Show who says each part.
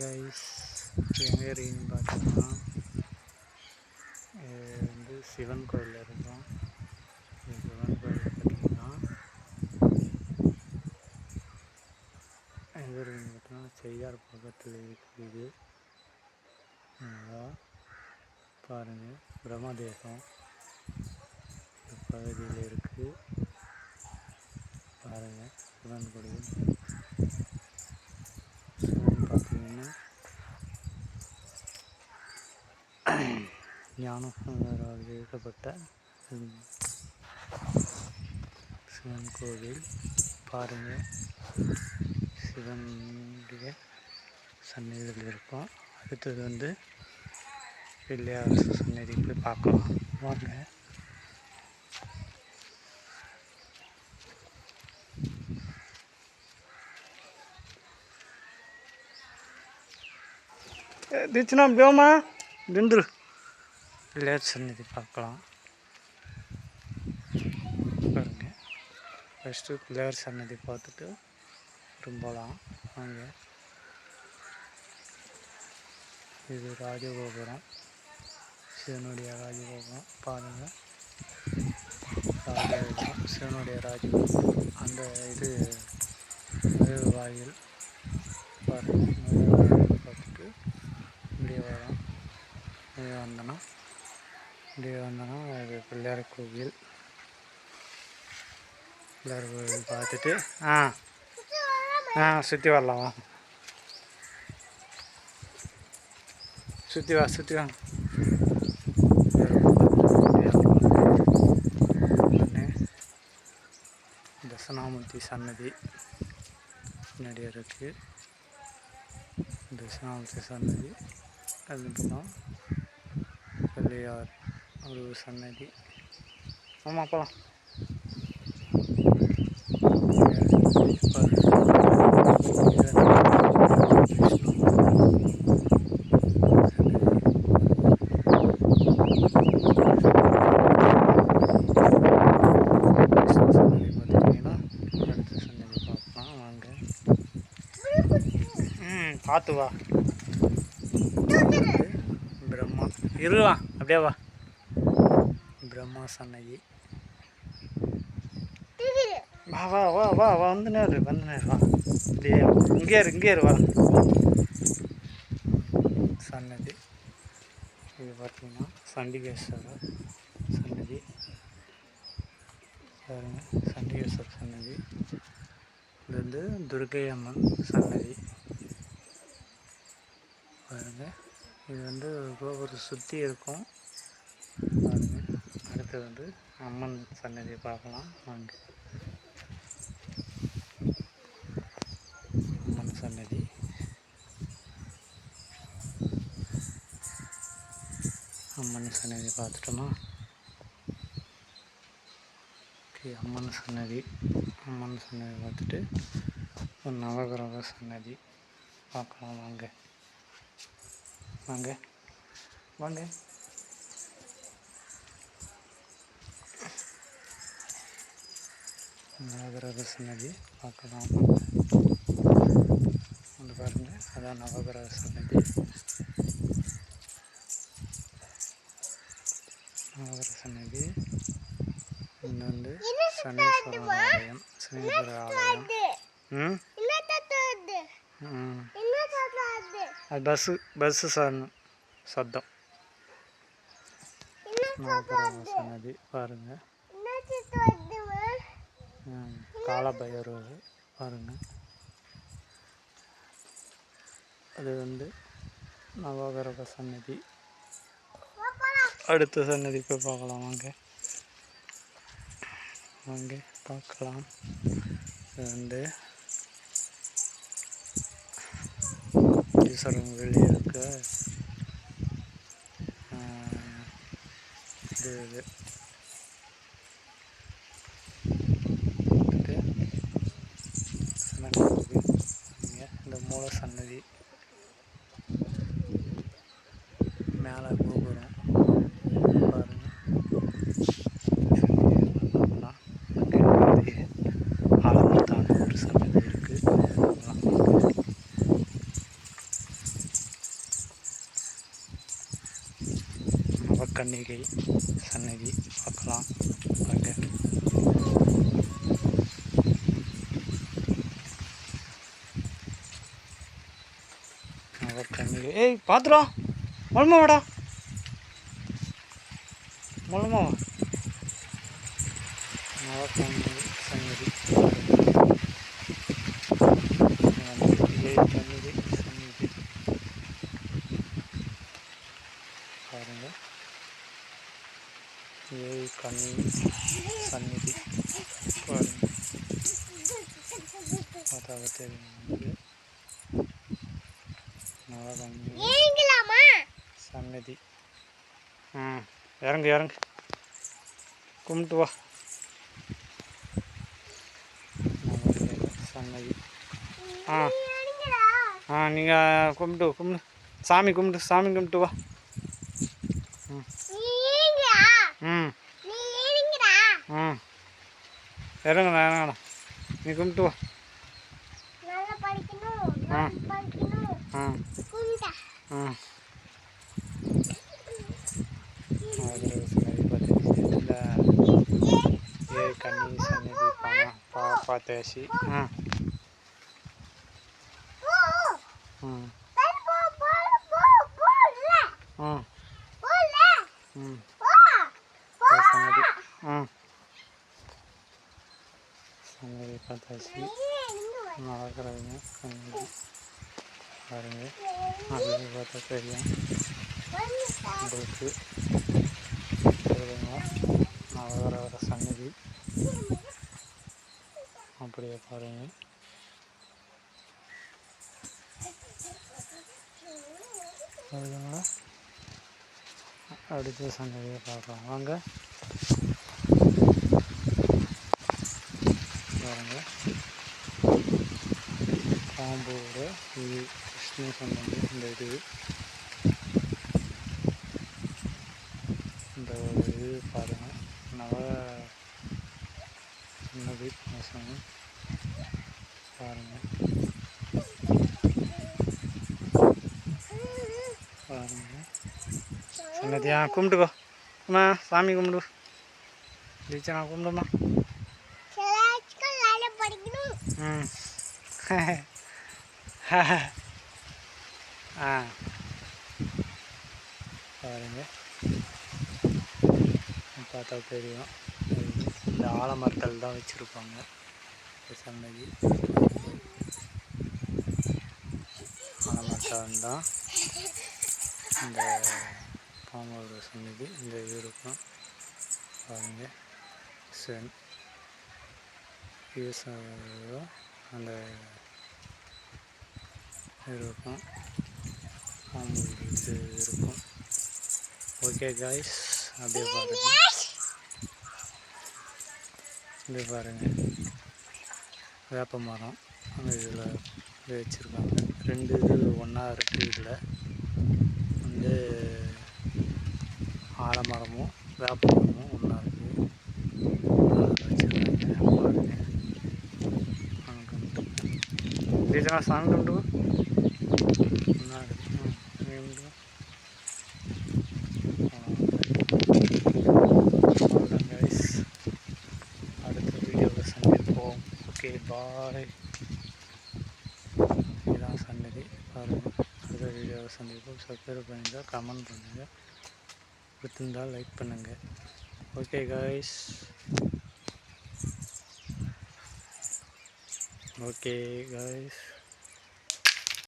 Speaker 1: Guys, எங்கே இருக்கீங்கன்னு பார்த்தோம்னா வந்து சிவன் கோயிலில் இருக்கோம். சிவன் கோயில் பார்த்தீங்கன்னா எங்கே இருக்குன்னு பார்த்தோம்னா செய்யார் பக்கத்தில் இருக்குது. பாருங்கள், பிரம்மதேசம் பகுதியில் இருக்குது. பாருங்கள், சிவன் கோயில். சிவன் பார்த்தீங்கன்னா ஞானசம்பந்தரால் எழுதப்பட்ட சிவன் கோவில். பாருங்கள், சிவனுடைய சன்னதிகள் இருக்கும். அடுத்தது வந்து பிள்ளையார் சன்னதி போய் பார்க்கலாம் வாங்க. திச்சுனா பேமா திண்டுரு பிள்ளையார் சன்னதி பார்க்கலாம். பாருங்க, ஃபஸ்ட்டு பிள்ளையார் சன்னதி பார்த்துட்டு திரும்பலாம் வாங்க. இது ராஜகோபுரம், சிவனுடைய ராஜகோபுரம். பாருங்கள், ராஜகோபுரம், சிவனுடைய ராஜகோபுரம். அந்த இது வாயில் பாருங்கள். பார்த்துட்டு இப்படியே வரும். இப்படியே வந்தோன்னா இது பிள்ளையார் கோவில். பிள்ளையார் கோவில் பார்த்துட்டு சுற்றி வரலாம். சுற்றி வா. தட்சிணாமூர்த்தி சன்னதி முன்னாடி இருக்குது. தட்சிணாமூர்த்தி சன்னதி, அதுக்கப்புறம் பிள்ளையார் ஒரு சன்னதி. ஆமாம், போகலாம். பார்த்து வா. பிரம்மா இருவா, அப்படியே வா. பிரம்மா சன்னதி. வா வந்து நேரு வா. அப்படியே இங்கே இரு வா. சன்னதி இது பார்த்தீங்கன்னா சண்டிகேஸ்வரர் சன்னதி. பாருங்க, சண்டிகேஸ்வரர் சன்னதி. இது வந்து துர்கை அம்மன் சன்னதி. பாருங்க, இது வந்து கோபுரத்தை சுற்றி இருக்கும். பாருங்கள், அடுத்து வந்து அம்மன் சன்னதியை பார்க்கலாம் வாங்க. அம்மன் சன்னதி. அம்மன் சன்னதி பார்த்துட்டோமா? ஓகே, அம்மன் சன்னதி பார்த்துட்டு ஒரு நவகிரக சன்னதி பார்க்கலாம் வாங்க. நவகிரக சன்னதி பார்க்கலாம். வந்து பாருங்கள், அதான் நவகிரக சன்னதி. இது வந்து சனீஸ்வரர் ஆலயம். அது பஸ்ஸு சத்தம். நவகிரக சன்னதி பாருங்கள். காலபைரவர் பாருங்கள். அது வந்து நவகிரக சன்னதி. அடுத்த சன்னதி போய் பார்க்கலாம் வாங்க பார்க்கலாம். இது வந்து ஈஸ்வரன் வெளியே இருக்க இது இந்த மூல சன்னதி. மேலே கோபுரம் பாருங்கள். ஆலமரத்தான ஒரு சன்னதி இருக்குது. கன்னிகை சன்னதி பார்க்கலாம் அங்கே. கன்னிகை ஏய் பார்த்துடும் மொழமா வாடா மொழமா வா. கன்னிகை சன்னதி கன்னிகை சன்னதி பாருங்க. கன்னி சந்நிதி பாருங்க. பார்த்தாவே தெரியும். சன்னதி இறங்கு இறங்கு கும்பிட்டு வா. சன்னதி நீங்கள் கும்பிட்டு சாமி கும்பிட்டு வா. இறங்கண்ணா நீ கும்பிட்டு வா. கன்னி சன்னதி பார்த்தாச்சு. சன்னதி சன்னதி பார்த்தாச்சு. நவகிரகங்க சன்னதி பாருங்க. அது பார்த்தா தெரியும் உங்களுக்கு. நவகிரக சன்னதி அப்படியே பாருங்க. அதுங்களா அடுத்த சன்னதியை பார்க்கலாம் வாங்க. பாருங்க பாம்போட இது கிருஷ்ண சன்னதி. இந்த இது பாருங்கள் நவ சன்னதி பாருங்கள். சன்னதியா கும்பிட்டுக்கோ அம்மா. சாமி கும்பிடு ஜீச்சனா கும்பிடுமா. பாருங்க பார்த்தா தெரியும். இந்த ஆலமரத்தில் தான் வச்சுருப்பாங்க சன்னதி. ஆலமரத்தில் தான் இந்த பாம்போட சன்னதி இந்த இது இருக்கும் பாருங்க. அந்த இருக்கும் பாம்பு இது இருக்கும். ஓகே காய்ஸ் அப்படியே பாருங்கள். இப்படி பாருங்கள் வேப்ப மரம் அந்த இதில் வச்சுருக்காங்க. 2 இது ஒன்றா இருக்குது. இதில் வந்து ஆலமரமும் வேப்ப மரமும் ஒன்றா இருக்குது வச்சுருக்காங்க பாருங்கள். ரீசனா சாமி கும்பிட்டு ஒன்றா இருக்குது. கைஸ் அடுத்த வீடியோவில் சந்திப்போம். Okay bye. இதுதான் சன்னதி பாருங்கள். அடுத்த வீடியோவில் சந்திப்போம். சப்ஸ்கிரைப் பண்ணுங்கள், கமெண்ட் பண்ணுங்கள், பிடிச்சிருந்தால் லைக் பண்ணுங்கள். Okay guys. Okay guys.